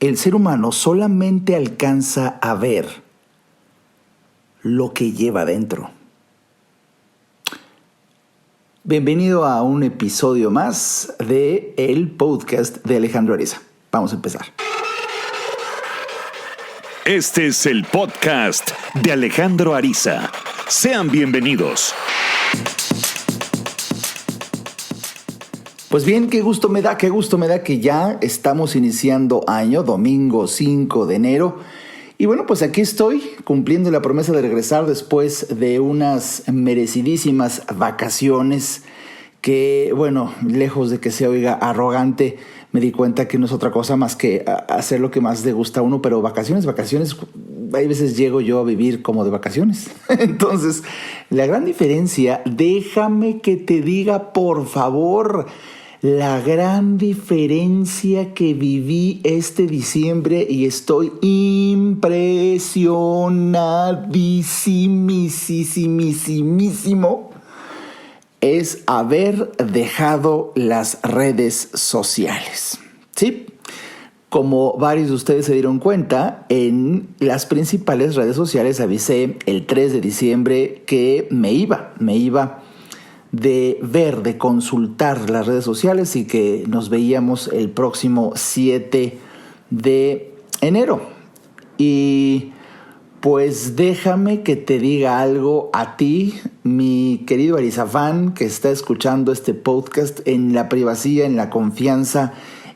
el ser humano solamente alcanza a ver lo que lleva dentro. Bienvenido a un episodio más de el podcast de Alejandro Ariza. Vamos a empezar. Este es el podcast de Alejandro Ariza. Sean bienvenidos. Pues bien, qué gusto me da que ya estamos iniciando año, domingo 5 de enero. Y bueno, pues aquí estoy cumpliendo la promesa de regresar después de unas merecidísimas vacaciones que, bueno, lejos de que se oiga arrogante, me di cuenta que no es otra cosa más que hacer lo que más le gusta a uno, pero vacaciones, hay veces llego yo a vivir como de vacaciones. Entonces, la gran diferencia, déjame que te diga, por favor, la gran diferencia que viví este diciembre y estoy impresionadísimo es haber dejado las redes sociales. ¿Sí? Como varios de ustedes se dieron cuenta, en las principales redes sociales avisé el 3 de diciembre que me iba de consultar las redes sociales y que nos veíamos el próximo 7 de enero. Y pues déjame que te diga algo a ti, mi querido Arizafán, que está escuchando este podcast en la privacidad, en la confianza,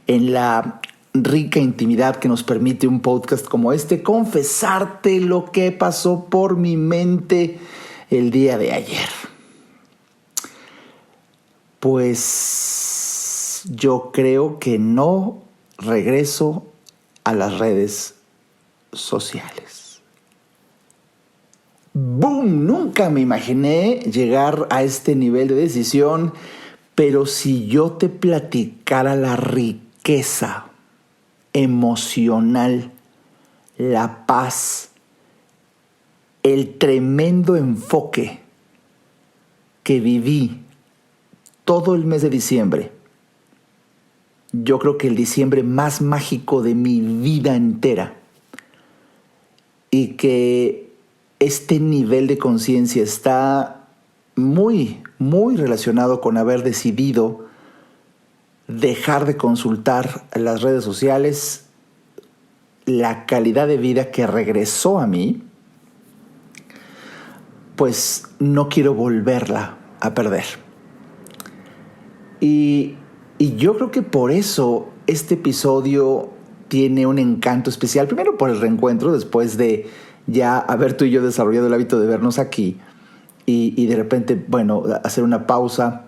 en la rica intimidad que nos permite un podcast como este, confesarte lo que pasó por mi mente el día de ayer. Pues yo creo que no regreso a las redes sociales. ¡Boom! Nunca me imaginé llegar a este nivel de decisión, pero si yo te platicara la riqueza emocional, la paz, el tremendo enfoque que viví todo el mes de diciembre, yo creo que el diciembre más mágico de mi vida entera, y que este nivel de conciencia está muy, muy relacionado con haber decidido dejar de consultar las redes sociales, la calidad de vida que regresó a mí, pues no quiero volverla a perder. Y yo creo que por eso este episodio tiene un encanto especial. Primero por el reencuentro, después de ya haber tú y yo desarrollado el hábito de vernos aquí. Y de repente, bueno, hacer una pausa.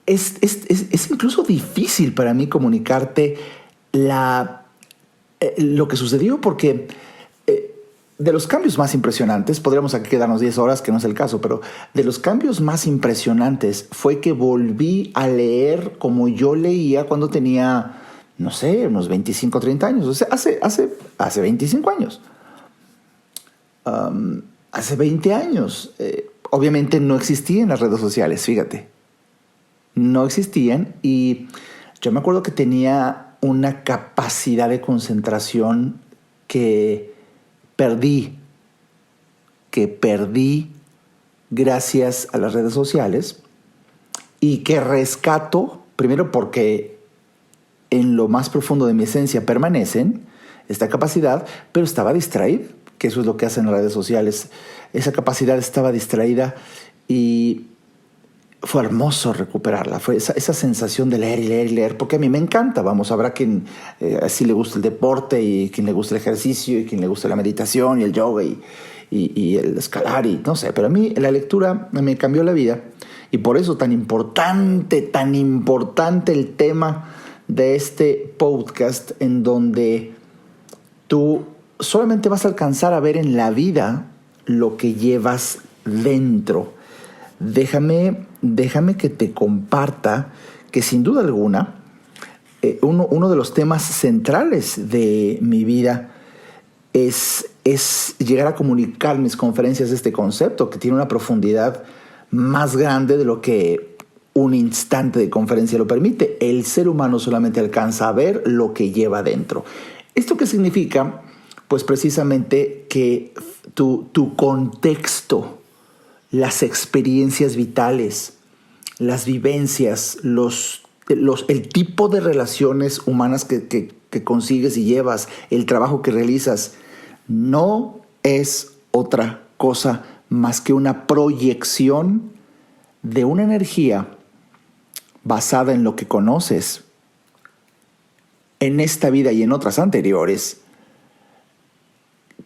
Es incluso difícil para mí comunicarte lo que sucedió, porque de los cambios más impresionantes, podríamos aquí quedarnos 10 horas, que no es el caso, pero de los cambios más impresionantes fue que volví a leer como yo leía cuando tenía, no sé, unos 25, 30 años. O sea, hace 25 años. Hace 20 años. Obviamente no existían las redes sociales, fíjate. No existían, y yo me acuerdo que tenía una capacidad de concentración que perdí gracias a las redes sociales, y que rescato, primero porque en lo más profundo de mi esencia permanecen esta capacidad, pero estaba distraído, que eso es lo que hacen las redes sociales. Esa capacidad estaba distraída y fue hermoso recuperarla. Fue esa sensación de leer y leer y leer, porque a mí me encanta. Vamos, habrá quien así le gusta el deporte, y quien le gusta el ejercicio, y quien le gusta la meditación y el yoga y el escalar, y no sé, pero a mí la lectura me cambió la vida, y por eso tan importante el tema de este podcast, en donde tú solamente vas a alcanzar a ver en la vida lo que llevas dentro. Déjame que te comparta que, sin duda alguna, uno de los temas centrales de mi vida es llegar a comunicar en mis conferencias este concepto, que tiene una profundidad más grande de lo que un instante de conferencia lo permite. El ser humano solamente alcanza a ver lo que lleva dentro. ¿Esto qué significa? Pues precisamente que tu contexto, las experiencias vitales, las vivencias, el tipo de relaciones humanas que consigues y llevas, el trabajo que realizas, no es otra cosa más que una proyección de una energía basada en lo que conoces en esta vida y en otras anteriores,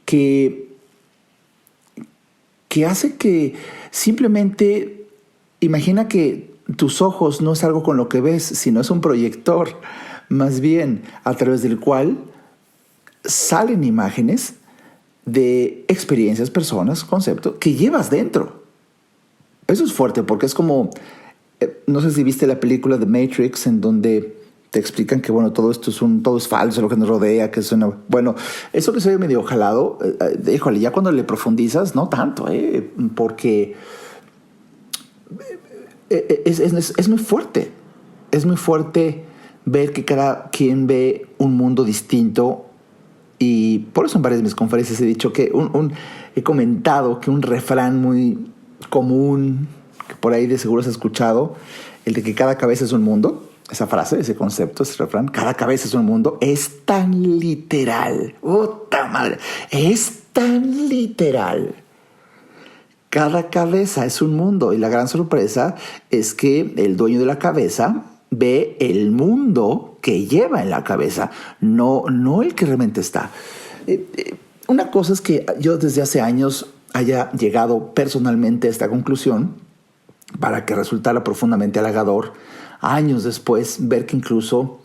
que hace que simplemente imagina que tus ojos no es algo con lo que ves, sino es un proyector, más bien a través del cual salen imágenes de experiencias, personas, conceptos que llevas dentro. Eso es fuerte porque es como, no sé si viste la película de Matrix, en donde te explican que todo esto todo es falso, lo que nos rodea, que es eso que se ve medio jalado, híjole, ya cuando le profundizas, no tanto, porque es muy fuerte. Es muy fuerte ver que cada quien ve un mundo distinto. Y por eso en varias de mis conferencias he dicho que he comentado que un refrán muy común, que por ahí de seguro has escuchado, el de que cada cabeza es un mundo. Esa frase, ese concepto, ese refrán, cada cabeza es un mundo, es tan literal. ¡Puta madre! Es tan literal. Cada cabeza es un mundo. Y la gran sorpresa es que el dueño de la cabeza ve el mundo que lleva en la cabeza, no el que realmente está. Una cosa es que yo desde hace años haya llegado personalmente a esta conclusión, para que resultara profundamente halagador años después ver que incluso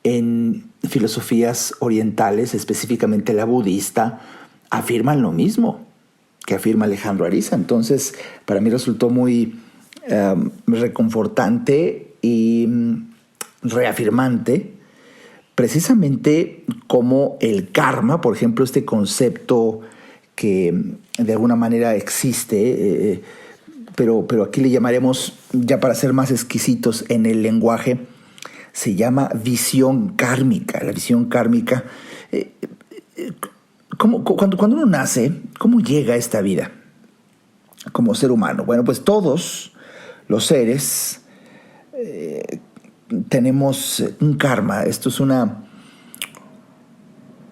en filosofías orientales, específicamente la budista, afirman lo mismo que afirma Alejandro Ariza. Entonces, para mí resultó muy reconfortante y reafirmante precisamente como el karma, por ejemplo, este concepto que de alguna manera existe, pero aquí le llamaremos, ya para ser más exquisitos en el lenguaje, se llama visión kármica. La visión kármica, cuando uno nace, ¿cómo llega a esta vida como ser humano? Bueno, pues todos los seres tenemos un karma. Esto es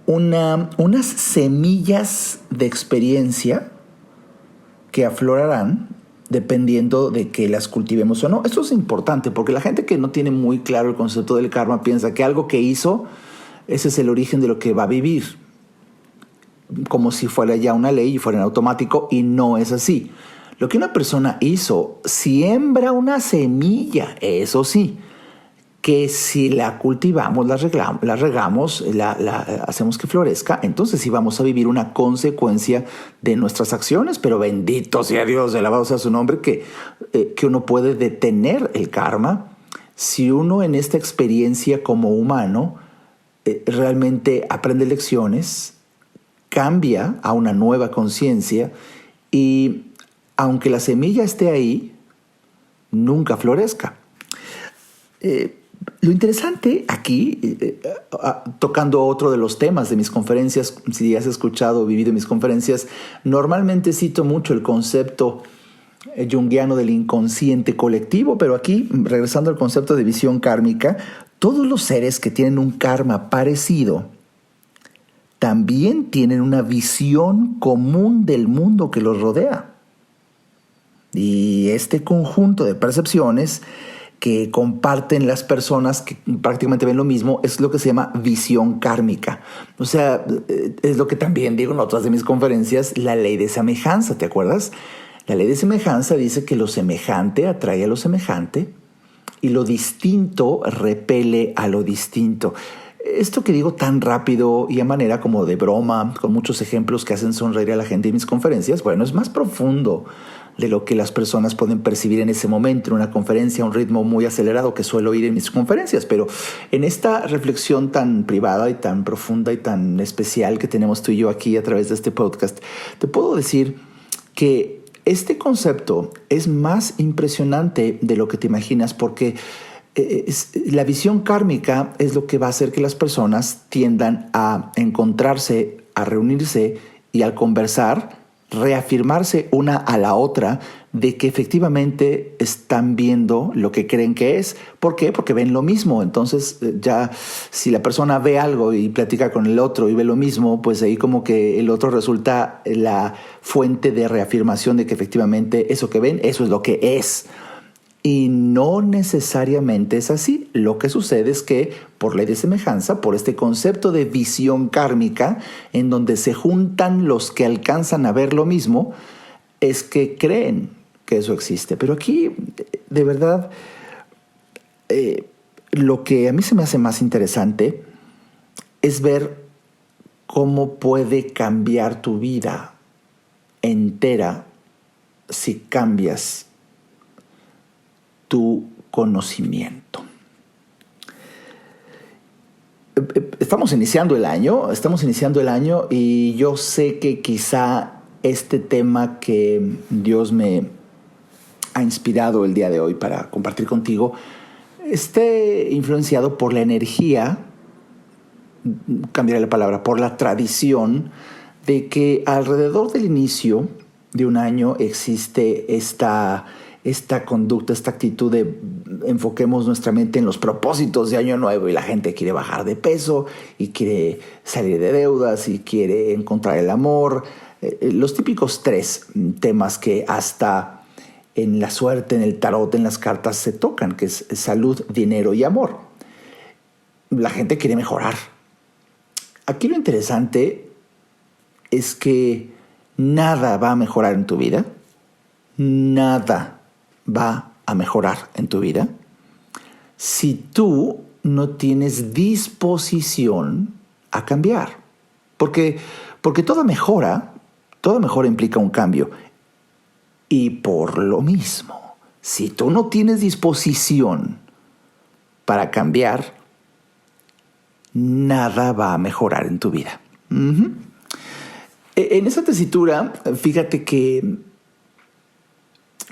unas semillas de experiencia que aflorarán dependiendo de que las cultivemos o no. Esto es importante porque la gente que no tiene muy claro el concepto del karma piensa que algo que hizo, ese es el origen de lo que va a vivir, como si fuera ya una ley y fuera en automático, y no es así. Lo que una persona hizo siembra una semilla, eso sí, que si la cultivamos, la regamos, la hacemos que florezca, entonces sí vamos a vivir una consecuencia de nuestras acciones, pero bendito sea Dios, alabado sea su nombre, que uno puede detener el karma si uno en esta experiencia como humano realmente aprende lecciones, cambia a una nueva conciencia y aunque la semilla esté ahí, nunca florezca. Lo interesante aquí, tocando otro de los temas de mis conferencias, si has escuchado o vivido mis conferencias, normalmente cito mucho el concepto junguiano del inconsciente colectivo, pero aquí, regresando al concepto de visión kármica, todos los seres que tienen un karma parecido también tienen una visión común del mundo que los rodea. Y este conjunto de percepciones que comparten las personas que prácticamente ven lo mismo es lo que se llama visión kármica. O sea, es lo que también digo en otras de mis conferencias, la ley de semejanza, ¿te acuerdas? La ley de semejanza dice que lo semejante atrae a lo semejante y lo distinto repele a lo distinto. Esto que digo tan rápido y a manera como de broma, con muchos ejemplos que hacen sonreír a la gente en mis conferencias, bueno, es más profundo de lo que las personas pueden percibir en ese momento, en una conferencia, a un ritmo muy acelerado que suelo oír en mis conferencias. Pero en esta reflexión tan privada y tan profunda y tan especial que tenemos tú y yo aquí a través de este podcast, te puedo decir que este concepto es más impresionante de lo que te imaginas porque la visión kármica es lo que va a hacer que las personas tiendan a encontrarse, a reunirse y al conversar, reafirmarse una a la otra de que efectivamente están viendo lo que creen que es. ¿Por qué? Porque ven lo mismo. Entonces ya si la persona ve algo y platica con el otro y ve lo mismo, pues ahí como que el otro resulta la fuente de reafirmación de que efectivamente eso que ven, eso es lo que es. Y no necesariamente es así. Lo que sucede es que por ley de semejanza, por este concepto de visión kármica, en donde se juntan los que alcanzan a ver lo mismo, es que creen que eso existe. Pero aquí, de verdad, lo que a mí se me hace más interesante es ver cómo puede cambiar tu vida entera si cambias tu conocimiento. Estamos iniciando el año y yo sé que quizá este tema que Dios me ha inspirado el día de hoy para compartir contigo esté influenciado por la energía, cambiaré la palabra, por la tradición de que alrededor del inicio de un año existe esta conducta, esta actitud de enfoquemos nuestra mente en los propósitos de año nuevo y la gente quiere bajar de peso y quiere salir de deudas y quiere encontrar el amor. Los típicos 3 temas que hasta en la suerte, en el tarot, en las cartas se tocan, que es salud, dinero y amor. La gente quiere mejorar. Aquí lo interesante es que nada va a mejorar en tu vida. Nada va a mejorar en tu vida si tú no tienes disposición a cambiar. Porque toda mejora implica un cambio. Y por lo mismo, si tú no tienes disposición para cambiar, nada va a mejorar en tu vida. Uh-huh. En esa tesitura, fíjate que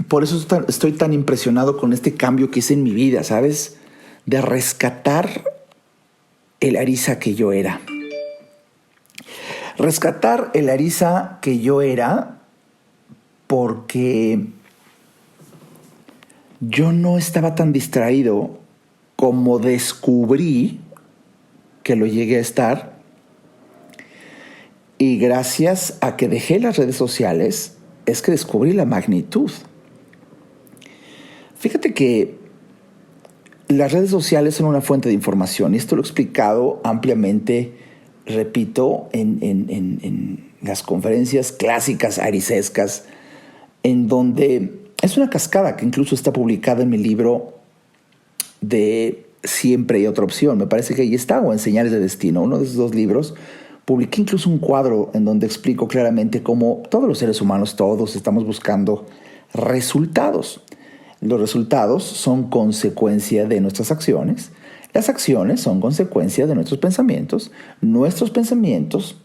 por eso estoy tan impresionado con este cambio que hice en mi vida, ¿sabes? De rescatar el Arisa que yo era. Rescatar el Arisa que yo era porque yo no estaba tan distraído como descubrí que lo llegué a estar. Y gracias a que dejé las redes sociales es que descubrí la magnitud. Fíjate que las redes sociales son una fuente de información y esto lo he explicado ampliamente, repito, en las conferencias clásicas arisescas, en donde es una cascada que incluso está publicada en mi libro de Siempre hay otra opción. Me parece que ahí está, o en Señales de Destino, uno de esos 2 libros. Publiqué incluso un cuadro en donde explico claramente cómo todos los seres humanos, todos estamos buscando resultados. Los resultados son consecuencia de nuestras acciones. Las acciones son consecuencia de nuestros pensamientos. Nuestros pensamientos...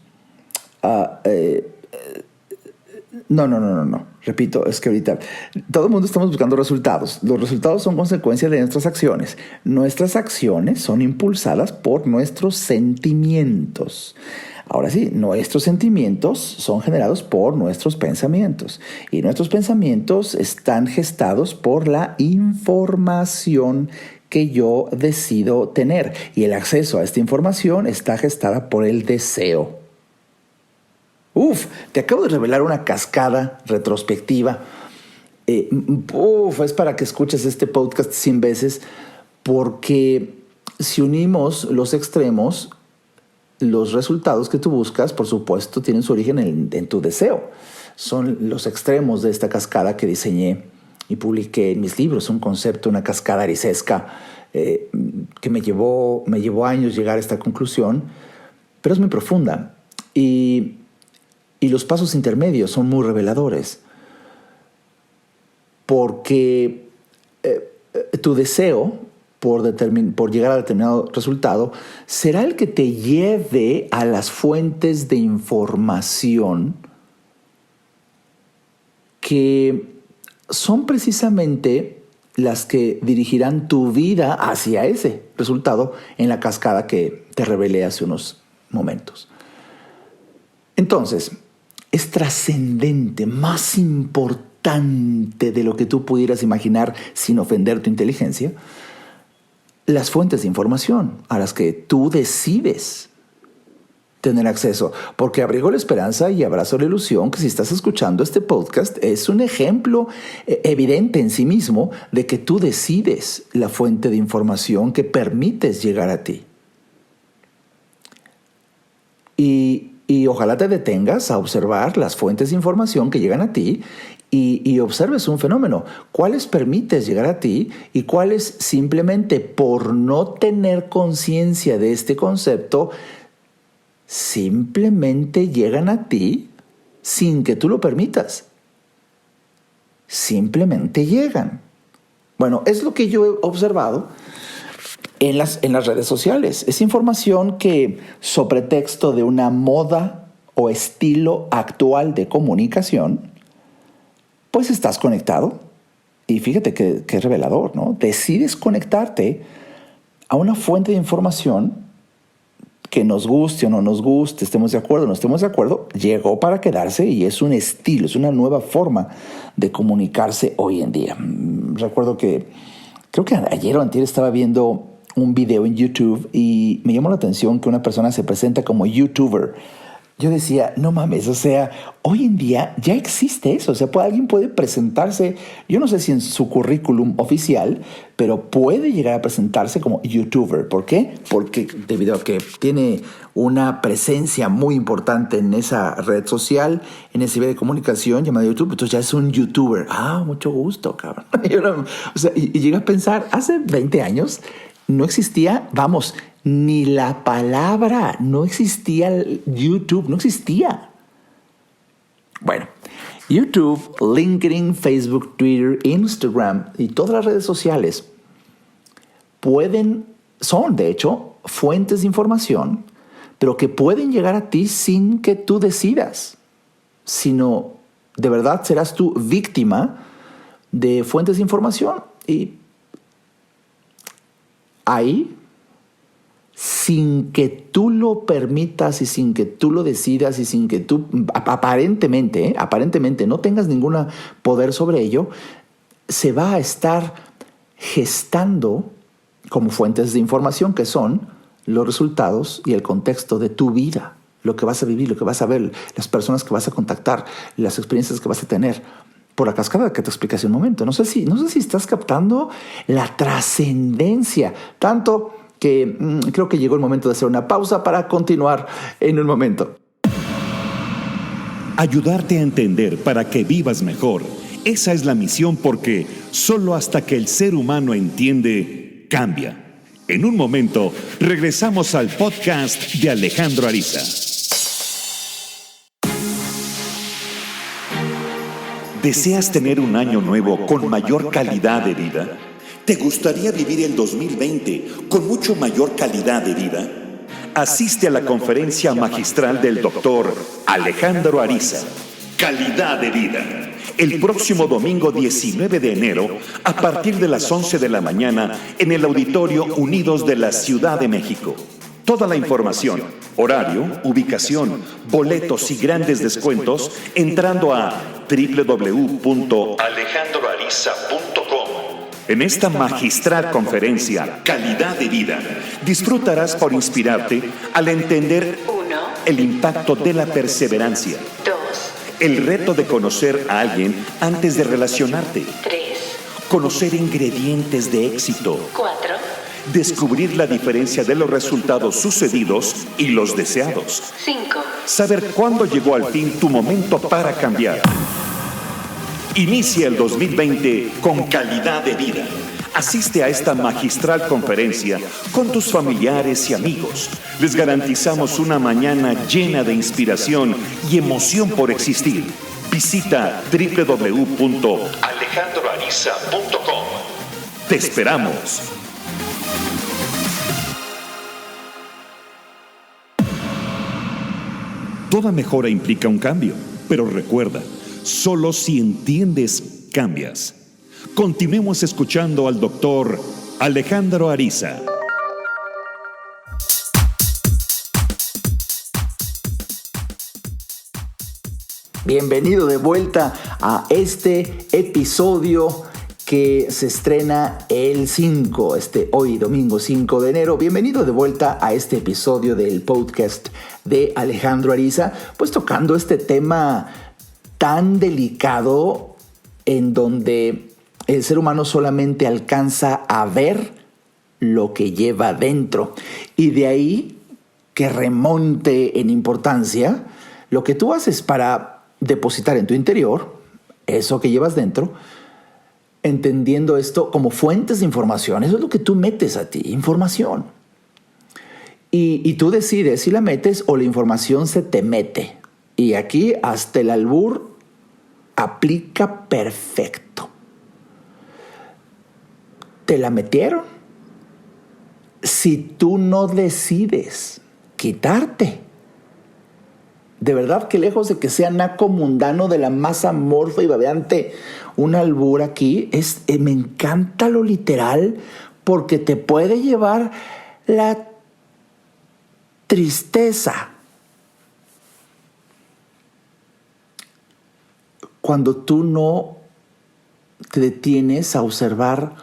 No. Repito, es que ahorita todo el mundo estamos buscando resultados. Los resultados son consecuencia de nuestras acciones. Nuestras acciones son impulsadas por nuestros sentimientos. Ahora sí, nuestros sentimientos son generados por nuestros pensamientos. Y nuestros pensamientos están gestados por la información que yo decido tener. Y el acceso a esta información está gestada por el deseo. Te acabo de revelar una cascada retrospectiva. Es para que escuches este podcast 100 veces, porque si unimos los extremos, los resultados que tú buscas, por supuesto, tienen su origen en tu deseo. Son los extremos de esta cascada que diseñé y publiqué en mis libros. Un concepto, una cascada arisesca que me llevó años llegar a esta conclusión, pero es muy profunda. Y los pasos intermedios son muy reveladores, porque tu deseo por llegar a determinado resultado será el que te lleve a las fuentes de información que son precisamente las que dirigirán tu vida hacia ese resultado en la cascada que te revelé hace unos momentos. Entonces, es trascendente, más importante de lo que tú pudieras imaginar sin ofender tu inteligencia, las fuentes de información a las que tú decides tener acceso, porque abrigo la esperanza y abrazo la ilusión que si estás escuchando este podcast es un ejemplo evidente en sí mismo de que tú decides la fuente de información que permites llegar a ti. Y ojalá te detengas a observar las fuentes de información que llegan a ti y observes un fenómeno. ¿Cuáles permites llegar a ti y cuáles simplemente por no tener conciencia de este concepto simplemente llegan a ti sin que tú lo permitas? Simplemente llegan. Bueno, es lo que yo he observado en las redes sociales. Es información que, sobre texto de una moda o estilo actual de comunicación, pues estás conectado. Y fíjate que es revelador, ¿no? Decides conectarte a una fuente de información que nos guste o no nos guste, estemos de acuerdo o no estemos de acuerdo, llegó para quedarse y es un estilo, es una nueva forma de comunicarse hoy en día. Recuerdo que, creo que ayer o antier estaba viendo un video en YouTube y me llamó la atención que una persona se presenta como YouTuber. Yo decía, no mames, o sea, hoy en día ya existe eso. O sea, alguien puede presentarse, yo no sé si en su currículum oficial, pero puede llegar a presentarse como YouTuber. ¿Por qué? Porque debido a que tiene una presencia muy importante en esa red social, en ese nivel de comunicación llamado YouTube, entonces ya es un YouTuber. Ah, mucho gusto, cabrón. Y llega a pensar, hace 20 años no existía, ni la palabra, no existía YouTube, no existía. Bueno, YouTube, LinkedIn, Facebook, Twitter, Instagram y todas las redes sociales son de hecho fuentes de información, pero que pueden llegar a ti sin que tú decidas, sino de verdad serás tú víctima de fuentes de información y ahí, sin que tú lo permitas y sin que tú lo decidas y sin que tú aparentemente no tengas ningún poder sobre ello, se va a estar gestando como fuentes de información que son los resultados y el contexto de tu vida, lo que vas a vivir, lo que vas a ver, las personas que vas a contactar, las experiencias que vas a tener, por la cascada que te expliqué hace un momento. No sé si estás captando la trascendencia, tanto que creo que llegó el momento de hacer una pausa para continuar en un momento. Ayudarte a entender para que vivas mejor. Esa es la misión, porque solo hasta que el ser humano entiende, cambia. En un momento, regresamos al podcast de Alejandro Ariza. ¿Deseas tener un año nuevo con mayor calidad de vida? ¿Te gustaría vivir el 2020 con mucho mayor calidad de vida? Asiste a la conferencia magistral del doctor Alejandro Ariza, Calidad de Vida, el próximo domingo 19 de enero a partir de las 11 de la mañana en el Auditorio Unidos de la Ciudad de México. Toda la información, horario, ubicación, boletos y grandes descuentos entrando a www.alejandroariza.com. En esta magistral conferencia, Calidad de Vida, disfrutarás por inspirarte al entender 1. El impacto de la perseverancia. 2. El reto de conocer a alguien antes de relacionarte. 3. Conocer ingredientes de éxito. 4. Descubrir la diferencia de los resultados sucedidos y los deseados. 5. Saber cuándo llegó al fin tu momento para cambiar. Inicia el 2020 con calidad de vida. Asiste a esta magistral conferencia con tus familiares y amigos. Les garantizamos una mañana llena de inspiración y emoción por existir. Visita www.alejandroariza.com. ¡Te esperamos! Toda mejora implica un cambio, pero recuerda, Solo si entiendes, cambias. Continuemos escuchando al doctor Alejandro Ariza. Bienvenido de vuelta a este episodio que se estrena el 5, hoy domingo 5 de enero. Bienvenido de vuelta a este episodio del podcast de Alejandro Ariza, pues tocando este tema tan delicado en donde el ser humano solamente alcanza a ver lo que lleva dentro. Y de ahí que remonte en importancia lo que tú haces para depositar en tu interior eso que llevas dentro, entendiendo esto como fuentes de información. Eso es lo que tú metes a ti, información. Y tú decides si la metes o la información se te mete. Y aquí hasta el albur aplica perfecto. Te la metieron. Si tú no decides quitarte, de verdad que lejos de que sea naco mundano de la más amorfa y babeante, un albur aquí me encanta lo literal, porque te puede llevar la tristeza. Cuando tú no te detienes a observar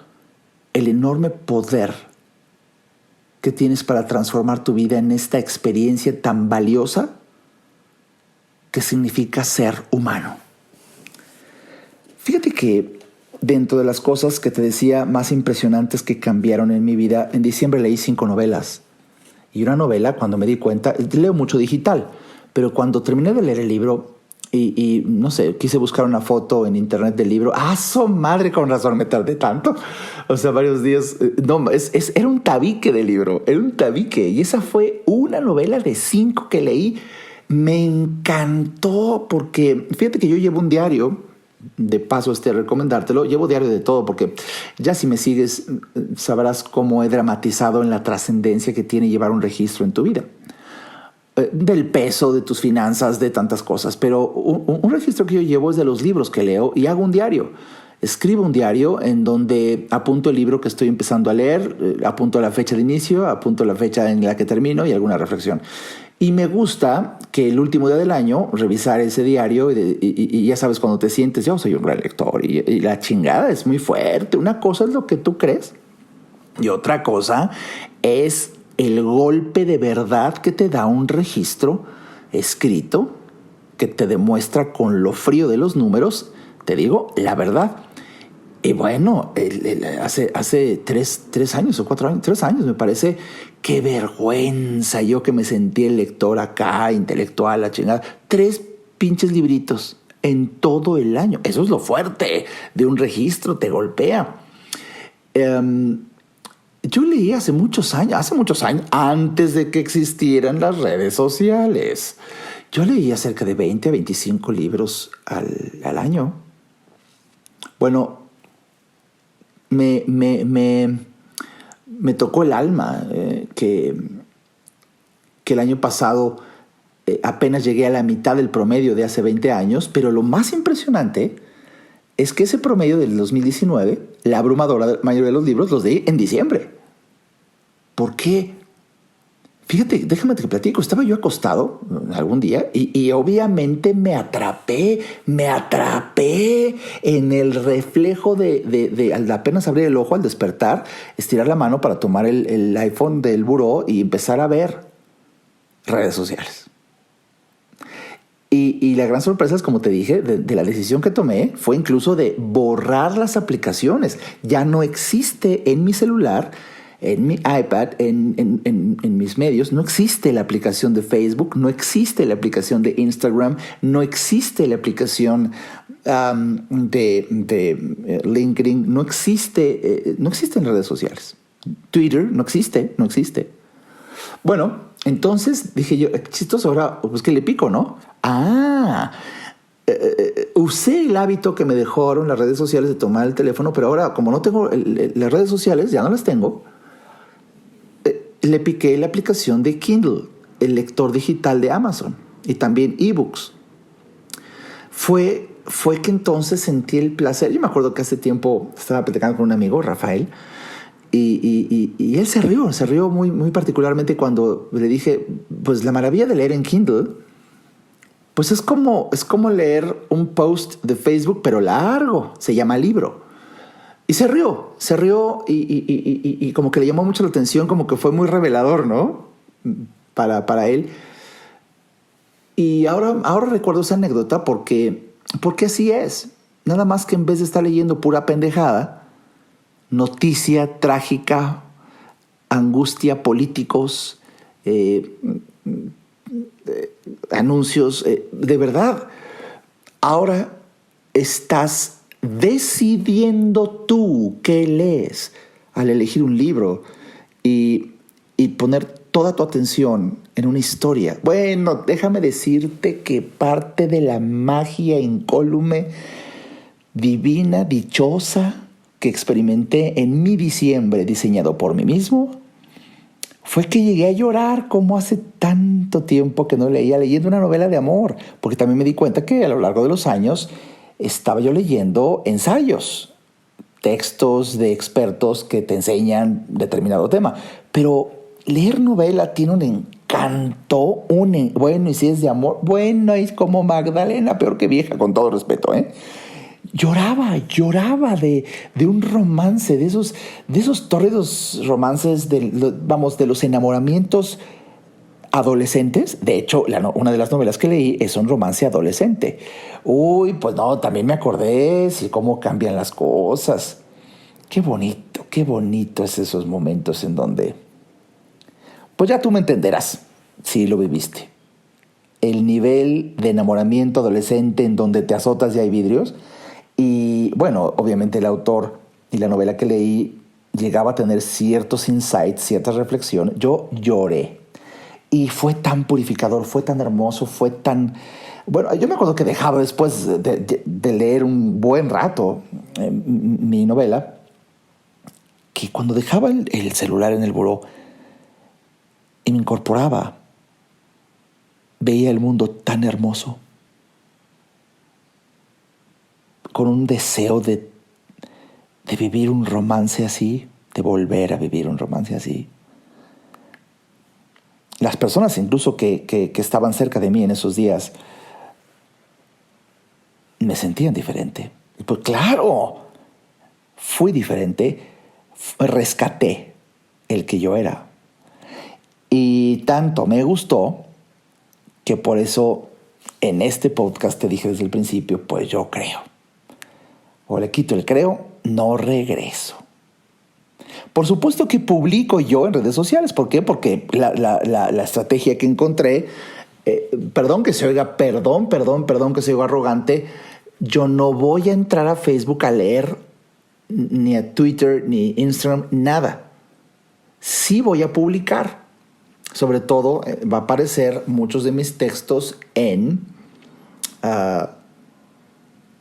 el enorme poder que tienes para transformar tu vida en esta experiencia tan valiosa que significa ser humano. Fíjate que dentro de las cosas que te decía más impresionantes que cambiaron en mi vida, en diciembre leí 5 novelas. Y una novela, cuando me di cuenta, leo mucho digital, pero cuando terminé de leer el libro y no sé, quise buscar una foto en internet del libro. ¡So madre! Con razón me tardé tanto. O sea, varios días. Era un tabique de libro, era un tabique. Y esa fue una novela de 5 que leí. Me encantó porque, fíjate que yo llevo un diario, de paso recomendártelo, llevo diario de todo porque ya si me sigues sabrás cómo he dramatizado en la trascendencia que tiene llevar un registro en tu vida. Del peso, de tus finanzas, de tantas cosas. Pero un registro que yo llevo es de los libros que leo y hago un diario. Escribo un diario en donde apunto el libro que estoy empezando a leer, apunto la fecha de inicio, apunto la fecha en la que termino y alguna reflexión. Y me gusta que el último día del año revisar ese diario y ya sabes, cuando te sientes, yo soy un gran lector y la chingada es muy fuerte. Una cosa es lo que tú crees y otra cosa es el golpe de verdad que te da un registro escrito que te demuestra con lo frío de los números, te digo, la verdad. Y bueno, hace 3 años o 4 años, 3 años me parece, qué vergüenza yo que me sentí el lector acá, intelectual, la chingada. 3 pinches libritos en todo el año. Eso es lo fuerte de un registro, te golpea. Yo leí hace muchos años, antes de que existieran las redes sociales. Yo leía cerca de 20 a 25 libros al año. Bueno, me tocó el alma que el año pasado apenas llegué a la mitad del promedio de hace 20 años, pero lo más impresionante es que ese promedio del 2019, la abrumadora mayoría de los libros los leí en diciembre. ¿Por qué? Fíjate, déjame te platico. Estaba yo acostado algún día y obviamente me atrapé en el reflejo de al apenas abrir el ojo, al despertar, estirar la mano para tomar el iPhone del buró y empezar a ver redes sociales. Y la gran sorpresa es, como te dije, de la decisión que tomé, fue incluso de borrar las aplicaciones. Ya no existe en mi celular, en mi iPad, en mis medios, no existe la aplicación de Facebook, no existe la aplicación de Instagram, no existe la aplicación de LinkedIn, no existen redes sociales. Twitter no existe. Bueno, entonces dije yo, chistoso, ahora pues que le pico, ¿no? Usé el hábito que me dejaron las redes sociales de tomar el teléfono, pero ahora como no tengo las redes sociales, ya no las tengo, le piqué la aplicación de Kindle, el lector digital de Amazon, y también ebooks. fue que entonces sentí el placer. Yo me acuerdo que hace tiempo estaba platicando con un amigo, Rafael, y él se rió muy, muy particularmente cuando le dije, pues la maravilla de leer en Kindle, pues es como leer un post de Facebook, pero largo, se llama libro. Y se rió y como que le llamó mucho la atención, como que fue muy revelador, ¿no? Para él. Y ahora recuerdo esa anécdota porque así es. Nada más que en vez de estar leyendo pura pendejada, noticia trágica, angustia, políticos, anuncios, de verdad. Ahora estás decidiendo tú qué lees al elegir un libro y poner toda tu atención en una historia. Bueno, déjame decirte que parte de la magia incólume, divina, dichosa que experimenté en mi diciembre diseñado por mí mismo fue que llegué a llorar como hace tanto tiempo que no leía, leyendo una novela de amor, porque también me di cuenta que a lo largo de los años estaba yo leyendo ensayos, textos de expertos que te enseñan determinado tema, pero leer novela tiene un encanto, bueno, y si es de amor, bueno, es como Magdalena, peor que vieja, con todo respeto, ¿eh? Lloraba de un romance, de esos tórridos romances de los enamoramientos adolescentes. De hecho, una de las novelas que leí es un romance adolescente. Uy, pues no, también me acordé cómo cambian las cosas. Qué bonito es esos momentos en donde, pues ya tú me entenderás si lo viviste. El nivel de enamoramiento adolescente en donde te azotas y hay vidrios. Y bueno, obviamente el autor y la novela que leí llegaba a tener ciertos insights, ciertas reflexiones. Yo lloré. Y fue tan purificador, fue tan hermoso, fue tan... Bueno, yo me acuerdo que dejaba después de leer un buen rato mi novela, que cuando dejaba el celular en el buró y me incorporaba, veía el mundo tan hermoso, con un deseo de vivir un romance así, de volver a vivir un romance así. Las personas incluso que estaban cerca de mí en esos días me sentían diferente. Pues claro, fui diferente, rescaté el que yo era. Y tanto me gustó que por eso en este podcast te dije desde el principio, pues yo creo. O le quito el creo, no regreso. Por supuesto que publico yo en redes sociales. ¿Por qué? Porque la estrategia que encontré, perdón que se oiga arrogante, yo no voy a entrar a Facebook a leer, ni a Twitter, ni Instagram, nada. Sí voy a publicar. Sobre todo va a aparecer muchos de mis textos en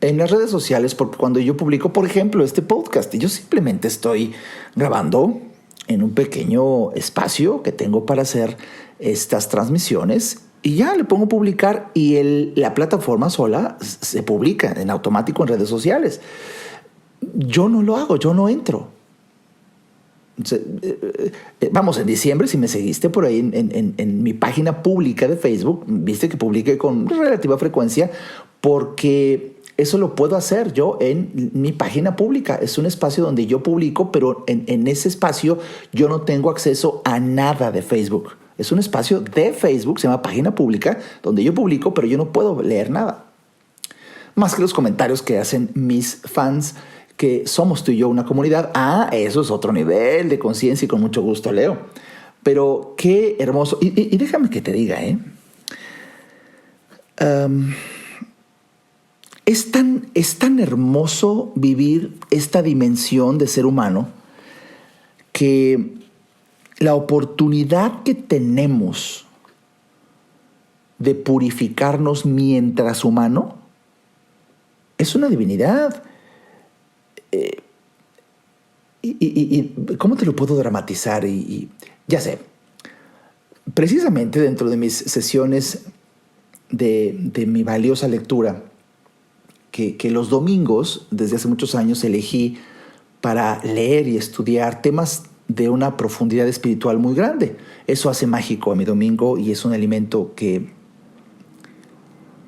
las redes sociales, porque cuando yo publico, por ejemplo, este podcast, yo simplemente estoy grabando en un pequeño espacio que tengo para hacer estas transmisiones y ya le pongo publicar y la plataforma sola se publica en automático en redes sociales. Yo no lo hago, yo no entro. Vamos, en diciembre, si me seguiste por ahí en mi página pública de Facebook, viste que publiqué con relativa frecuencia porque eso lo puedo hacer yo en mi página pública. Es un espacio donde yo publico, pero en ese espacio yo no tengo acceso a nada de Facebook. Es un espacio de Facebook, se llama página pública, donde yo publico, pero yo no puedo leer nada. Más que los comentarios que hacen mis fans, que somos tú y yo una comunidad. Eso es otro nivel de conciencia y con mucho gusto leo. Pero qué hermoso. Y déjame que te diga, es tan hermoso vivir esta dimensión de ser humano que la oportunidad que tenemos de purificarnos mientras humano es una divinidad. Y ¿cómo te lo puedo dramatizar? Y ya sé, precisamente dentro de mis sesiones de mi valiosa lectura, que los domingos, desde hace muchos años, elegí para leer y estudiar temas de una profundidad espiritual muy grande. Eso hace mágico a mi domingo y es un alimento que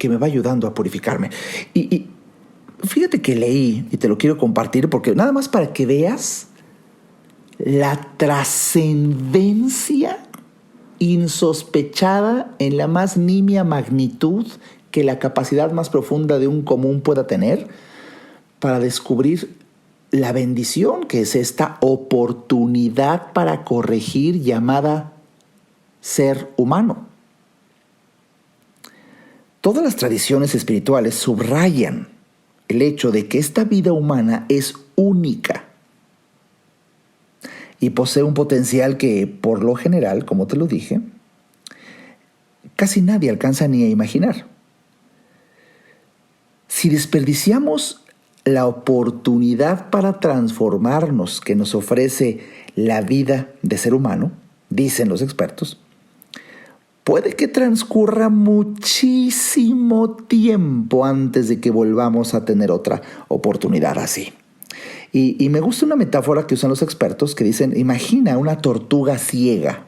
me va ayudando a purificarme. Y fíjate que leí, y te lo quiero compartir, porque nada más para que veas la trascendencia insospechada en la más nimia magnitud que la capacidad más profunda de un común pueda tener para descubrir la bendición que es esta oportunidad para corregir llamada ser humano. Todas las tradiciones espirituales subrayan el hecho de que esta vida humana es única y posee un potencial que, por lo general, como te lo dije, casi nadie alcanza ni a imaginar. Si desperdiciamos la oportunidad para transformarnos que nos ofrece la vida de ser humano, dicen los expertos, puede que transcurra muchísimo tiempo antes de que volvamos a tener otra oportunidad así. Y me gusta una metáfora que usan los expertos que dicen, imagina una tortuga ciega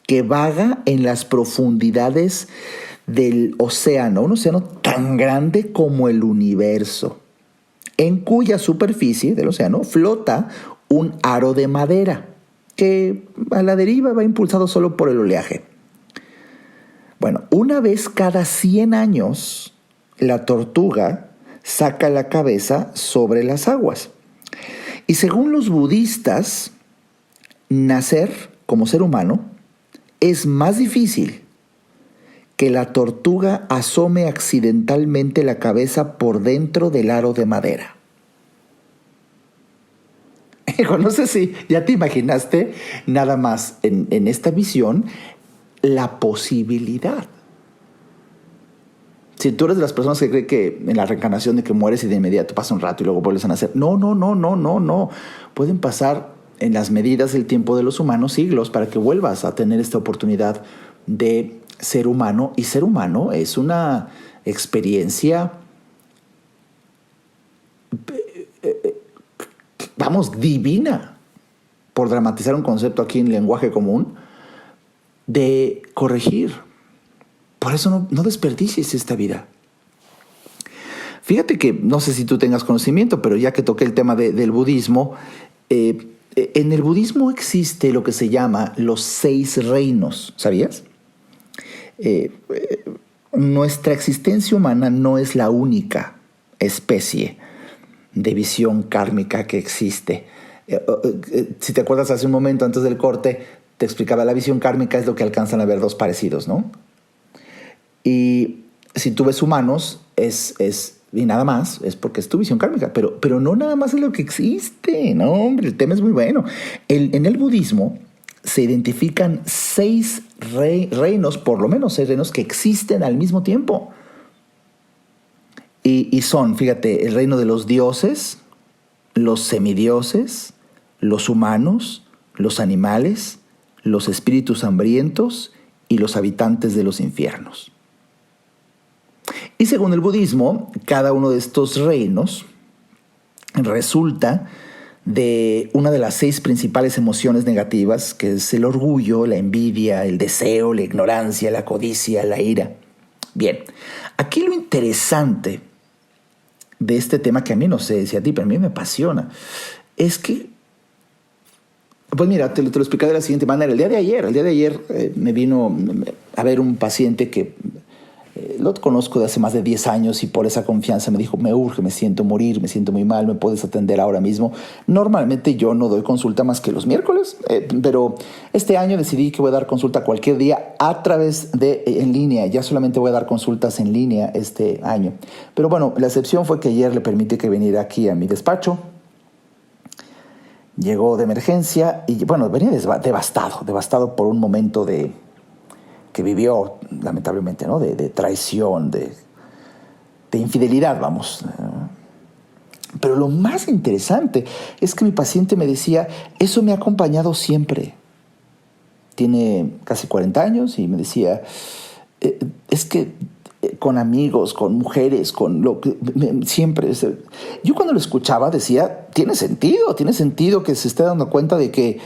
que vaga en las profundidades del océano, un océano tan grande como el universo, en cuya superficie del océano flota un aro de madera que a la deriva va impulsado solo por el oleaje. Bueno, una vez cada 100 años, la tortuga saca la cabeza sobre las aguas. Y según los budistas, nacer como ser humano es más difícil que la tortuga asome accidentalmente la cabeza por dentro del aro de madera. No sé si ya te imaginaste nada más en esta visión la posibilidad. Si tú eres de las personas que creen que en la reencarnación de que mueres y de inmediato pasa un rato y luego vuelves a nacer. No. Pueden pasar en las medidas del tiempo de los humanos siglos para que vuelvas a tener esta oportunidad de ser humano. Y ser humano es una experiencia, divina, por dramatizar un concepto aquí en lenguaje común, de corregir. Por eso no desperdicies esta vida. Fíjate que, no sé si tú tengas conocimiento, pero ya que toqué el tema del budismo, en el budismo existe lo que se llama los 6 reinos, ¿sabías? Nuestra existencia humana no es la única especie de visión kármica que existe. Si te acuerdas hace un momento antes del corte, te explicaba la visión kármica es lo que alcanzan a ver 2 parecidos, ¿no? Y si tú ves humanos, y nada más, es porque es tu visión kármica. Pero no nada más es lo que existe. No, hombre, el tema es muy bueno. En el budismo se identifican 6 reinos, por lo menos 6 reinos que existen al mismo tiempo. Y son, fíjate, el reino de los dioses, los semidioses, los humanos, los animales, los espíritus hambrientos y los habitantes de los infiernos. Y según el budismo, cada uno de estos reinos resulta de una de las 6 principales emociones negativas, que es el orgullo, la envidia, el deseo, la ignorancia, la codicia, la ira. Bien, aquí lo interesante de este tema, que a mí no sé si a ti, pero a mí me apasiona, es que, pues mira, te lo explicaré de la siguiente manera. El día de ayer me vino a ver un paciente que lo conozco de hace más de 10 años y por esa confianza me dijo, me urge, me siento morir, me siento muy mal, ¿me puedes atender ahora mismo? Normalmente yo no doy consulta más que los miércoles, pero este año decidí que voy a dar consulta cualquier día a través de en línea. Ya solamente voy a dar consultas en línea este año. Pero bueno, la excepción fue que ayer le permití que viniera aquí a mi despacho. Llegó de emergencia y bueno, venía devastado por un momento que vivió lamentablemente, ¿no? De traición, de infidelidad, vamos. Pero lo más interesante es que mi paciente me decía, eso me ha acompañado siempre. Tiene casi 40 años y me decía, es que con amigos, con mujeres, con lo que siempre. Yo cuando lo escuchaba decía, tiene sentido que se esté dando cuenta de que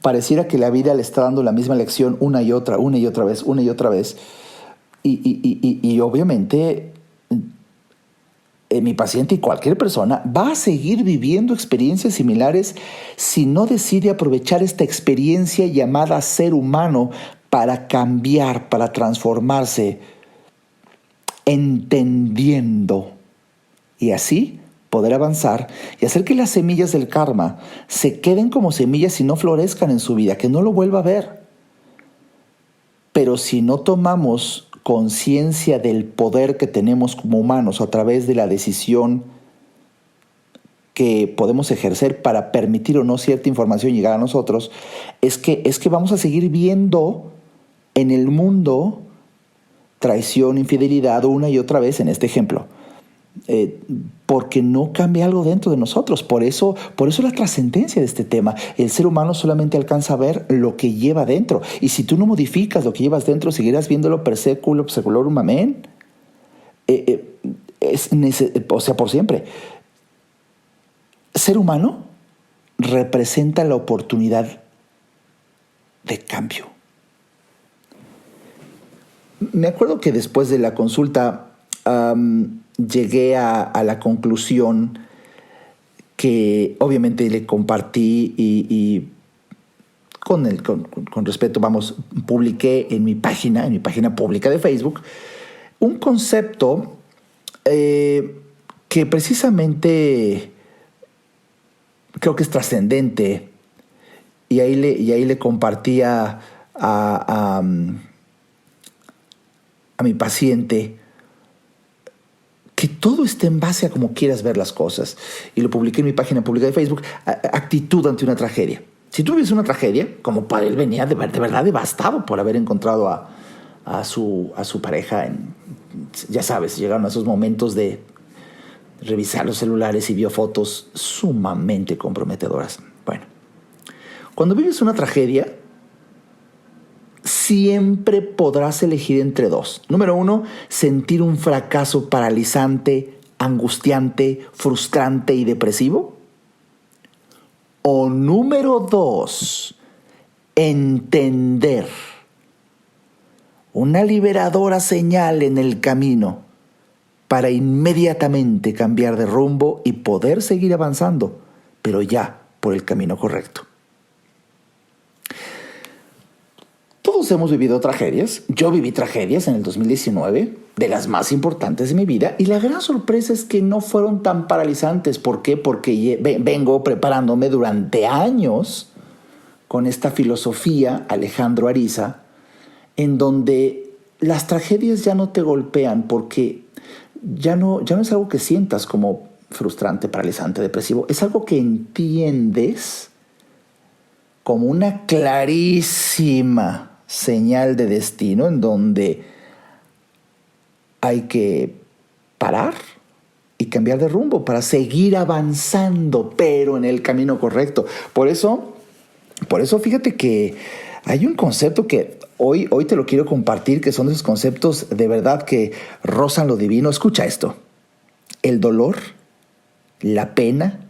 pareciera que la vida le está dando la misma lección una y otra vez. Y obviamente mi paciente y cualquier persona va a seguir viviendo experiencias similares si no decide aprovechar esta experiencia llamada ser humano para cambiar, para transformarse, entendiendo y así poder avanzar y hacer que las semillas del karma se queden como semillas y no florezcan en su vida, que no lo vuelva a ver. Pero si no tomamos conciencia del poder que tenemos como humanos a través de la decisión que podemos ejercer para permitir o no cierta información llegar a nosotros, es que vamos a seguir viendo en el mundo traición, infidelidad una y otra vez en este ejemplo. Porque no cambia algo dentro de nosotros. Por eso la trascendencia de este tema. El ser humano solamente alcanza a ver lo que lleva dentro. Y si tú no modificas lo que llevas dentro, seguirás viéndolo per seculorum amén. Por siempre. Ser humano representa la oportunidad de cambio. Me acuerdo que después de la consulta llegué a la conclusión que obviamente le compartí y con respeto, publiqué en mi página pública de Facebook, un concepto que precisamente creo que es trascendente y ahí le compartía a mi paciente que todo esté en base a cómo quieras ver las cosas. Y lo publiqué en mi página pública de Facebook, actitud ante una tragedia. Si tú vives una tragedia, como para él venía de verdad devastado por haber encontrado a su pareja, ya sabes, llegaron a esos momentos de revisar los celulares y vio fotos sumamente comprometedoras. Bueno, cuando vives una tragedia, siempre podrás elegir entre dos. Número 1, sentir un fracaso paralizante, angustiante, frustrante y depresivo. O número 2, entender una liberadora señal en el camino para inmediatamente cambiar de rumbo y poder seguir avanzando, pero ya por el camino correcto. Todos hemos vivido tragedias. Yo viví tragedias en el 2019, de las más importantes de mi vida, y la gran sorpresa es que no fueron tan paralizantes. ¿Por qué? Porque vengo preparándome durante años con esta filosofía Alejandro Ariza, en donde las tragedias ya no te golpean porque ya no es algo que sientas como frustrante, paralizante, depresivo. Es algo que entiendes como una clarísima señal de destino en donde hay que parar y cambiar de rumbo para seguir avanzando, pero en el camino correcto. Por eso fíjate que hay un concepto que hoy te lo quiero compartir, que son esos conceptos de verdad que rozan lo divino. Escucha esto: el dolor, la pena,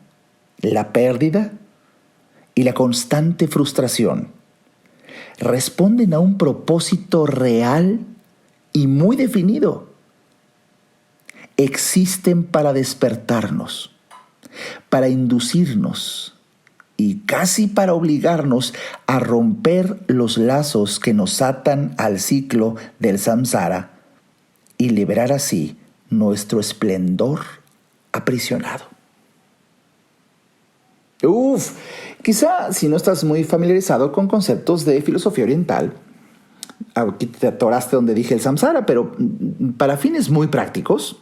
la pérdida y la constante frustración responden a un propósito real y muy definido. Existen para despertarnos, para inducirnos y casi para obligarnos a romper los lazos que nos atan al ciclo del samsara y liberar así nuestro esplendor aprisionado. Quizá si no estás muy familiarizado con conceptos de filosofía oriental, aquí te atoraste donde dije el samsara, pero para fines muy prácticos,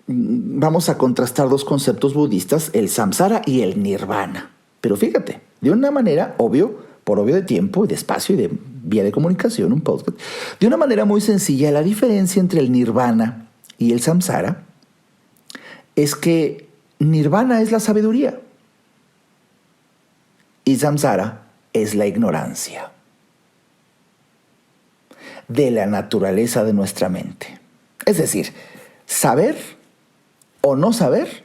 vamos a contrastar dos conceptos budistas, el samsara y el nirvana. Pero fíjate, de una manera, por obvio de tiempo y de espacio y de vía de comunicación, un podcast, de una manera muy sencilla, la diferencia entre el nirvana y el samsara es que nirvana es la sabiduría y samsara es la ignorancia. de la naturaleza de nuestra mente. Es decir, saber o no saber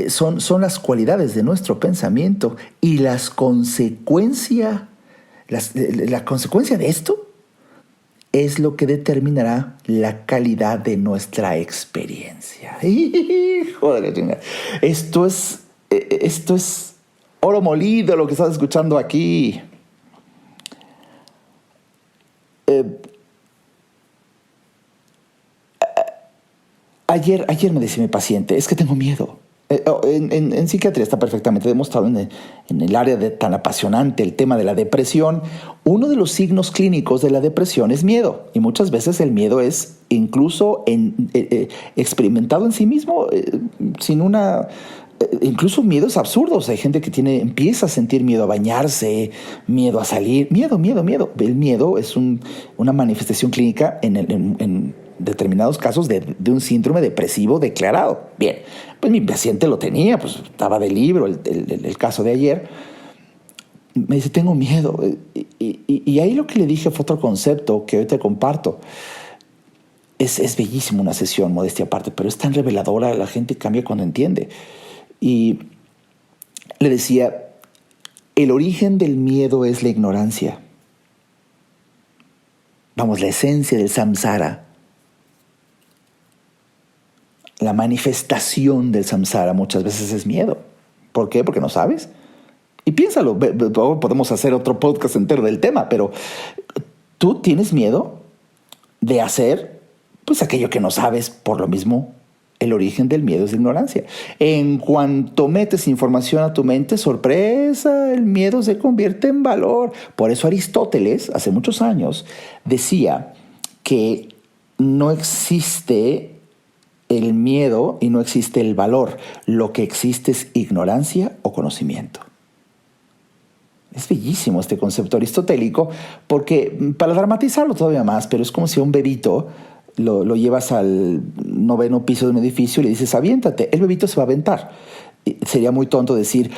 son las cualidades de nuestro pensamiento, y la consecuencia de esto es lo que determinará la calidad de nuestra experiencia. Hijo de la chingada. Esto es oro molido lo que estás escuchando aquí. Ayer me decía mi paciente, es que tengo miedo. En psiquiatría está perfectamente demostrado en el área tan apasionante, el tema de la depresión. Uno de los signos clínicos de la depresión es miedo, y muchas veces el miedo es incluso experimentado en sí mismo, incluso miedos absurdos. Hay gente que empieza a sentir miedo a bañarse, miedo a salir, miedo. El miedo es una manifestación clínica en determinados casos de un síndrome depresivo declarado. Bien, pues mi paciente lo tenía, pues estaba de libro el caso de ayer. Me dice, tengo miedo. Y ahí lo que le dije fue otro concepto que hoy te comparto. Es bellísimo una sesión, modestia aparte, pero es tan reveladora, la gente cambia cuando entiende. Y le decía, el origen del miedo es la ignorancia. Vamos, la esencia del samsara, la manifestación del samsara muchas veces es miedo. ¿Por qué? Porque no sabes. Y piénsalo, podemos hacer otro podcast entero del tema, pero tú tienes miedo de hacer pues aquello que no sabes. Por lo mismo, el origen del miedo es la ignorancia. En cuanto metes información a tu mente, sorpresa, el miedo se convierte en valor. Por eso Aristóteles, hace muchos años, decía que no existe el miedo y no existe el valor. Lo que existe es ignorancia o conocimiento. Es bellísimo este concepto aristotélico, porque para dramatizarlo todavía más, pero es como si a un bebito lo llevas al 9º piso de un edificio y le dices, aviéntate. El bebito se va a aventar. Sería muy tonto decir,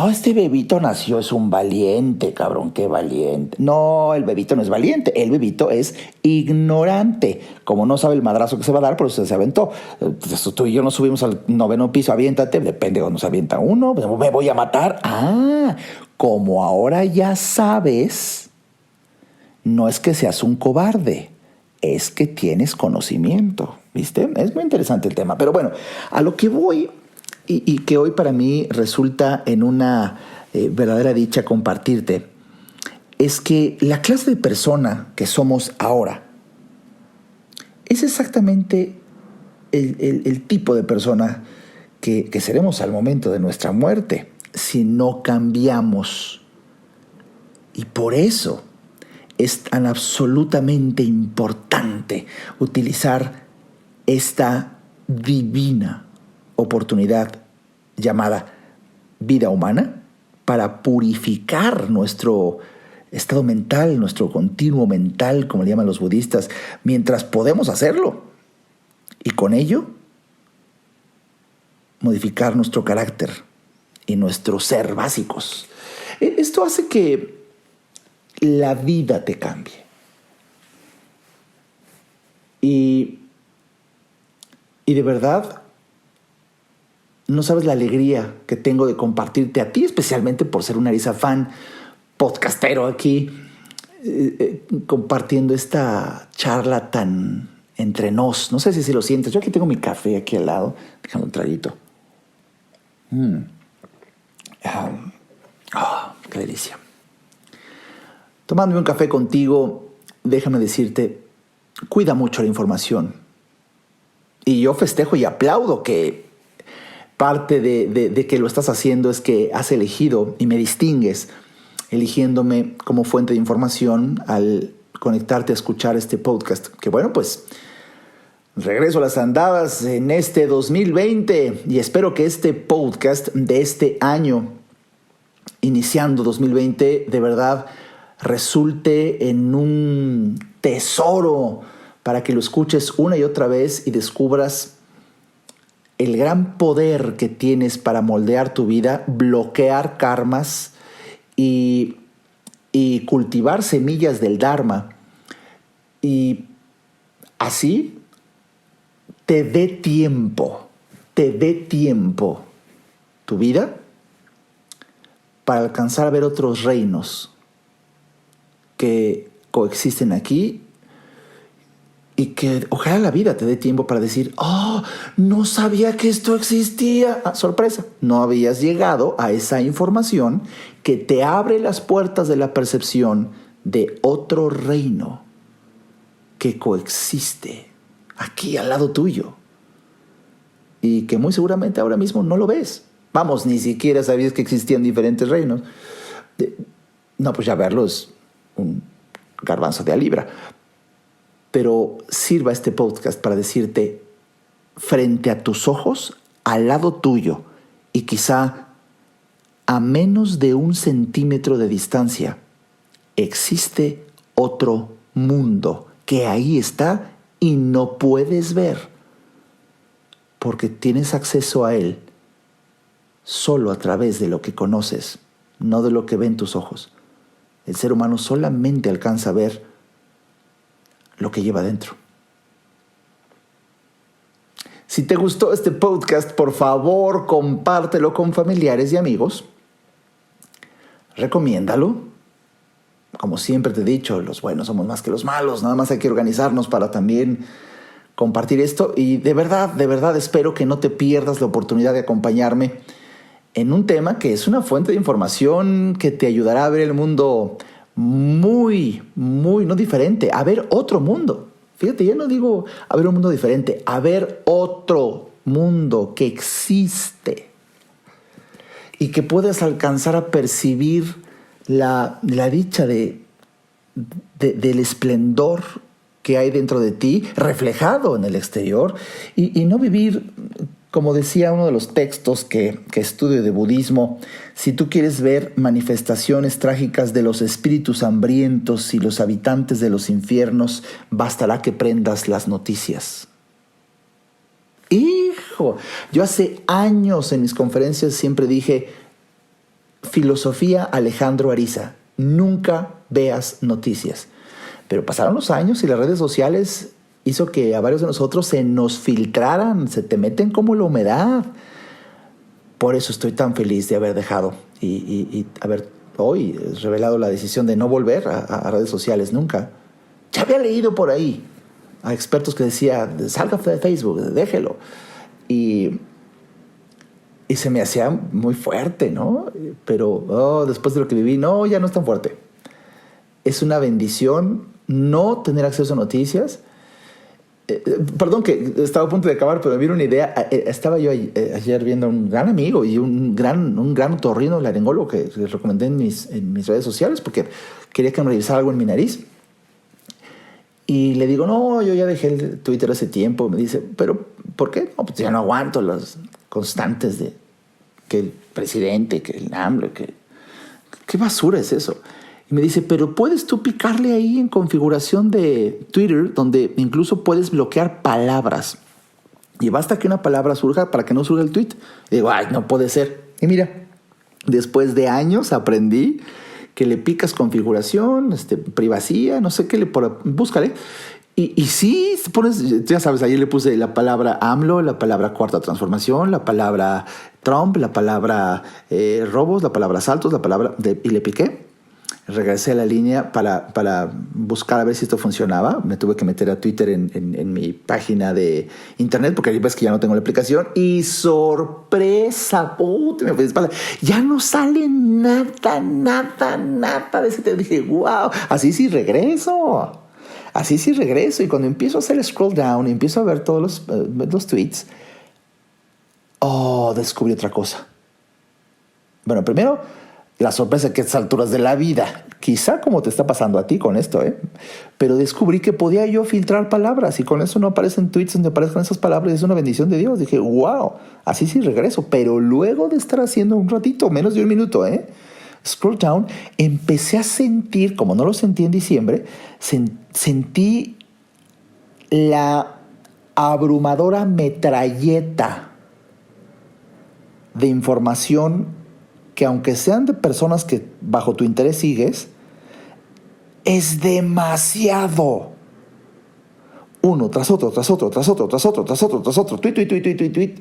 este bebito nació, es un valiente, cabrón, qué valiente. No, el bebito no es valiente, el bebito es ignorante. Como no sabe el madrazo que se va a dar, por eso se aventó. Entonces, tú y yo nos subimos al 9º piso, aviéntate, depende de cuando se avienta uno, me voy a matar. Como ahora ya sabes, no es que seas un cobarde, es que tienes conocimiento, ¿viste? Es muy interesante el tema, pero bueno, a lo que voy y que hoy para mí resulta en una verdadera dicha compartirte, es que la clase de persona que somos ahora es exactamente el tipo de persona que seremos al momento de nuestra muerte si no cambiamos. Y por eso es tan absolutamente importante utilizar esta divina oportunidad llamada vida humana para purificar nuestro estado mental, nuestro continuo mental, como le llaman los budistas, mientras podemos hacerlo. Y con ello, modificar nuestro carácter y nuestro ser básicos. Esto hace que la vida te cambie. Y de verdad, no sabes la alegría que tengo de compartirte a ti, especialmente por ser un Arizafán podcastero aquí, compartiendo esta charla tan entre nos. No sé si lo sientes. Yo aquí tengo mi café aquí al lado. Déjame un traguito. Qué delicia. Tomándome un café contigo, déjame decirte, cuida mucho la información. Y yo festejo y aplaudo que parte de que lo estás haciendo es que has elegido y me distingues, eligiéndome como fuente de información al conectarte a escuchar este podcast. Que bueno, pues regreso a las andadas en este 2020 y espero que este podcast de este año, iniciando 2020, de verdad resulte en un tesoro para que lo escuches una y otra vez y descubras el gran poder que tienes para moldear tu vida, bloquear karmas y y cultivar semillas del Dharma. Y así te dé tiempo tu vida para alcanzar a ver otros reinos que coexisten aquí y que ojalá la vida te dé tiempo para decir, oh, no sabía que esto existía. Ah, sorpresa, no habías llegado a esa información que te abre las puertas de la percepción de otro reino que coexiste aquí al lado tuyo y que muy seguramente ahora mismo no lo ves. Vamos, ni siquiera sabías que existían diferentes reinos. No, pues ya verlo es un garbanzo de a libra. Pero sirva este podcast para decirte, frente a tus ojos, al lado tuyo, y quizá a menos de 1 centímetro de distancia, existe otro mundo que ahí está y no puedes ver, porque tienes acceso a él solo a través de lo que conoces, no de lo que ven tus ojos. El ser humano solamente alcanza a ver lo que lleva dentro. Si te gustó este podcast, por favor, compártelo con familiares y amigos. Recomiéndalo. Como siempre te he dicho, los buenos somos más que los malos. Nada más hay que organizarnos para también compartir esto. Y de verdad espero que no te pierdas la oportunidad de acompañarme en un tema que es una fuente de información que te ayudará a ver el mundo muy, no diferente, a ver otro mundo. Fíjate, ya no digo a ver un mundo diferente, a ver otro mundo que existe y que puedas alcanzar a percibir la dicha del esplendor que hay dentro de ti, reflejado en el exterior, y no vivir, como decía uno de los textos que estudio de budismo, si tú quieres ver manifestaciones trágicas de los espíritus hambrientos y los habitantes de los infiernos, bastará que prendas las noticias. Hijo, yo hace años en mis conferencias siempre dije, filosofía Alejandro Ariza, nunca veas noticias. Pero pasaron los años y las redes sociales hizo que a varios de nosotros se nos filtraran, se te meten como la humedad. Por eso estoy tan feliz de haber dejado y haber hoy revelado la decisión de no volver a redes sociales nunca. Ya había leído por ahí a expertos que decían, salga de Facebook, déjelo. Y se me hacía muy fuerte, ¿no? Pero después de lo que viví, no, ya no es tan fuerte. Es una bendición no tener acceso a noticias. Perdón que estaba a punto de acabar, pero me vino una idea. Estaba yo ayer viendo a un gran amigo y un gran otorrino laringólogo que les recomendé en mis redes sociales porque quería que me revisara algo en mi nariz. Y le digo, no, yo ya dejé el Twitter hace tiempo. Me dice, ¿pero por qué? No, pues ya no aguanto las constantes de que el presidente, que el AMLO, ¿qué basura es eso? Y me dice, pero puedes tú picarle ahí en configuración de Twitter, donde incluso puedes bloquear palabras. Y basta que una palabra surja para que no surja el tweet. Y digo, ay, no puede ser. Y mira, después de años aprendí que le picas configuración, privacidad, no sé qué, búscale. Y sí, pones, ya sabes, ayer le puse la palabra AMLO, la palabra cuarta transformación, la palabra Trump, la palabra robos, la palabra asaltos, y le piqué. Regresé a la línea para buscar a ver si esto funcionaba. Me tuve que meter a Twitter en mi página de internet porque ves que ya no tengo la aplicación. Y sorpresa, puta, ya no sale nada de ese tema. Dije, wow, así sí regreso. Y cuando empiezo a hacer scroll down y empiezo a ver todos los tweets, descubrí otra cosa. Bueno, primero, la sorpresa que a estas alturas de la vida, quizá como te está pasando a ti con esto, pero descubrí que podía yo filtrar palabras y con eso no aparecen tweets donde aparezcan esas palabras. Es una bendición de Dios. Dije, wow, así sí regreso. Pero luego de estar haciendo un ratito, menos de un minuto, scroll down, empecé a sentir, como no lo sentí en diciembre, sentí la abrumadora metralleta de información que, aunque sean de personas que bajo tu interés sigues, es demasiado. Uno tras otro, tras otro, tras otro, tras otro, tras otro, tras otro. Tweet.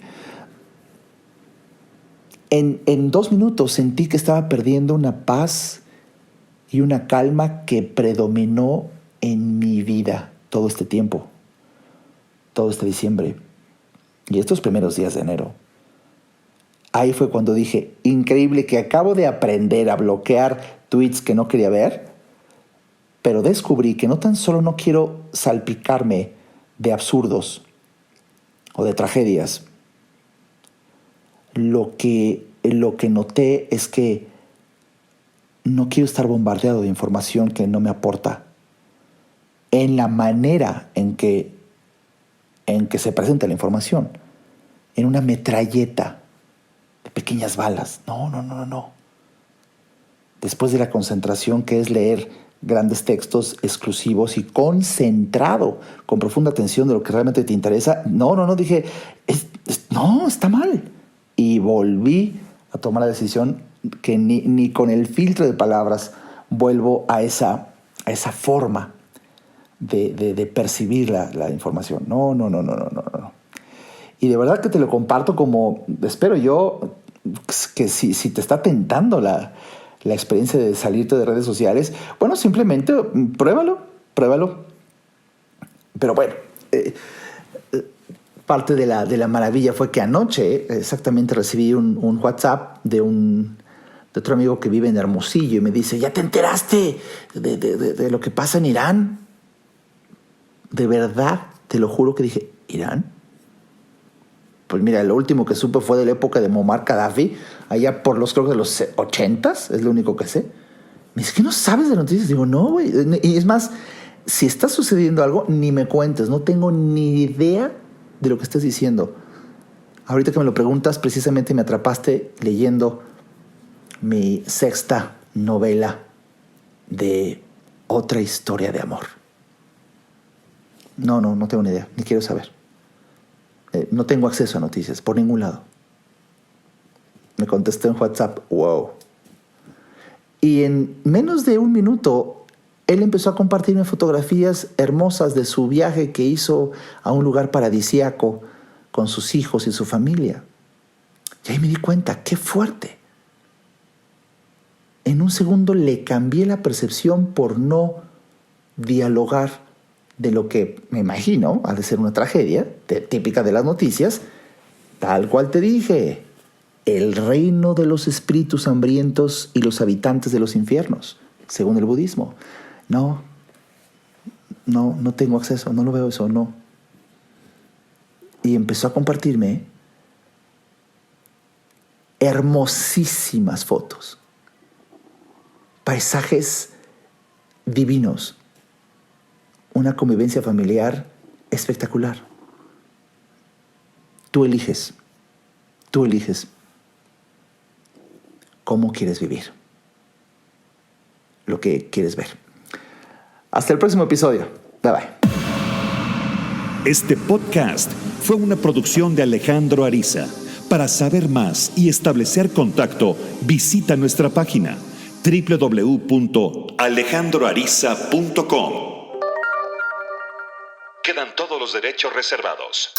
En 2 minutos sentí que estaba perdiendo una paz y una calma que predominó en mi vida todo este tiempo, todo este diciembre y estos primeros días de enero. Ahí fue cuando dije, increíble que acabo de aprender a bloquear tweets que no quería ver, pero descubrí que no tan solo no quiero salpicarme de absurdos o de tragedias. Lo que noté es que no quiero estar bombardeado de información que no me aporta en la manera en que se presenta la información, en una metralleta de pequeñas balas. No. Después de la concentración, que es leer grandes textos exclusivos y concentrado, con profunda atención de lo que realmente te interesa, dije, no, está mal. Y volví a tomar la decisión que ni con el filtro de palabras vuelvo a esa forma de percibir la información. No. Y de verdad que te lo comparto como, espero yo, que si te está tentando la experiencia de salirte de redes sociales, bueno, simplemente pruébalo. Pero bueno, parte de la maravilla fue que anoche exactamente recibí un WhatsApp de otro amigo que vive en Hermosillo y me dice, ¿ya te enteraste de lo que pasa en Irán? De verdad, te lo juro que dije, ¿Irán? Pues mira, lo último que supe fue de la época de Muammar Gaddafi, allá por creo que de los 80s, es lo único que sé. Me dice, ¿qué no sabes de noticias? Digo, no, güey. Y es más, si está sucediendo algo, ni me cuentes, no tengo ni idea de lo que estés diciendo. Ahorita que me lo preguntas, precisamente me atrapaste leyendo mi 6ª novela de otra historia de amor. No tengo ni idea, ni quiero saber. No tengo acceso a noticias por ningún lado. Me contestó en WhatsApp, wow. Y en menos de 1 minuto, él empezó a compartirme fotografías hermosas de su viaje que hizo a un lugar paradisíaco con sus hijos y su familia. Y ahí me di cuenta, qué fuerte. En un segundo le cambié la percepción por no dialogar de lo que me imagino ha de ser una tragedia típica de las noticias, tal cual te dije, el reino de los espíritus hambrientos y los habitantes de los infiernos, según el budismo. No tengo acceso, no lo veo eso, no. Y empezó a compartirme hermosísimas fotos, paisajes divinos, una convivencia familiar espectacular. Tú eliges cómo quieres vivir, lo que quieres ver. Hasta el próximo episodio. Bye bye. Este podcast fue una producción de Alejandro Ariza. Para saber más y establecer contacto, visita nuestra página www.alejandroariza.com. Quedan todos los derechos reservados.